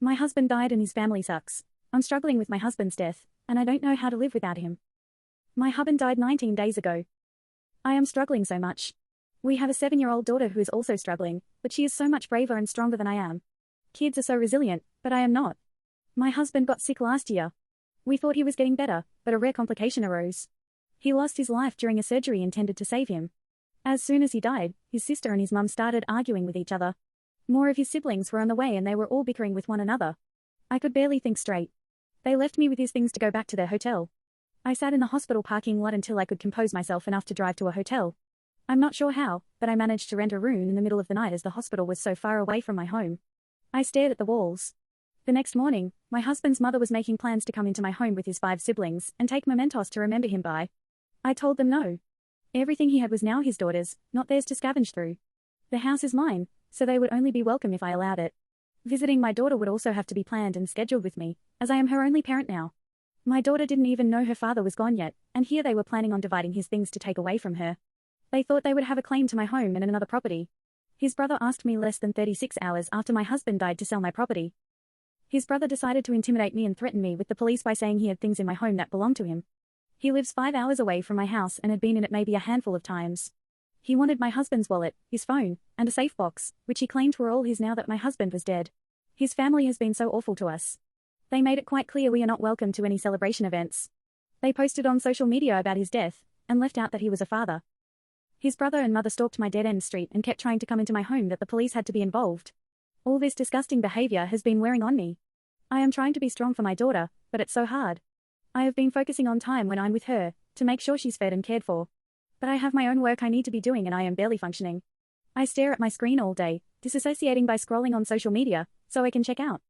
My husband died and his family sucks. I'm struggling with my husband's death, and I don't know how to live without him. My husband died 19 days ago. I am struggling so much. We have a 7-year-old daughter who is also struggling, but she is so much braver and stronger than I am. Kids are so resilient, but I am not. My husband got sick last year. We thought he was getting better, but a rare complication arose. He lost his life during a surgery intended to save him. As soon as he died, his sister and his mum started arguing with each other. More of his siblings were on the way and they were all bickering with one another. I could barely think straight. They left me with his things to go back to their hotel. I sat in the hospital parking lot until I could compose myself enough to drive to a hotel. I'm not sure how, but I managed to rent a room in the middle of the night as the hospital was so far away from my home. I stared at the walls. The next morning, my husband's mother was making plans to come into my home with his 5 siblings and take mementos to remember him by. I told them no. Everything he had was now his daughter's, not theirs to scavenge through. The house is mine, so they would only be welcome if I allowed it. Visiting my daughter would also have to be planned and scheduled with me, as I am her only parent now. My daughter didn't even know her father was gone yet, and here they were planning on dividing his things to take away from her. They thought they would have a claim to my home and another property. His brother asked me less than 36 hours after my husband died to sell my property. His brother decided to intimidate me and threaten me with the police by saying he had things in my home that belonged to him. He lives 5 hours away from my house and had been in it maybe a handful of times. He wanted my husband's wallet, his phone, and a safe box, which he claimed were all his now that my husband was dead. His family has been so awful to us. They made it quite clear we are not welcome to any celebration events. They posted on social media about his death, and left out that he was a father. His brother and mother stalked my dead-end street and kept trying to come into my home that the police had to be involved. All this disgusting behavior has been wearing on me. I am trying to be strong for my daughter, but it's so hard. I have been focusing on time when I'm with her, to make sure she's fed and cared for. But I have my own work I need to be doing and I am barely functioning. I stare at my screen all day, disassociating by scrolling on social media, so I can check out.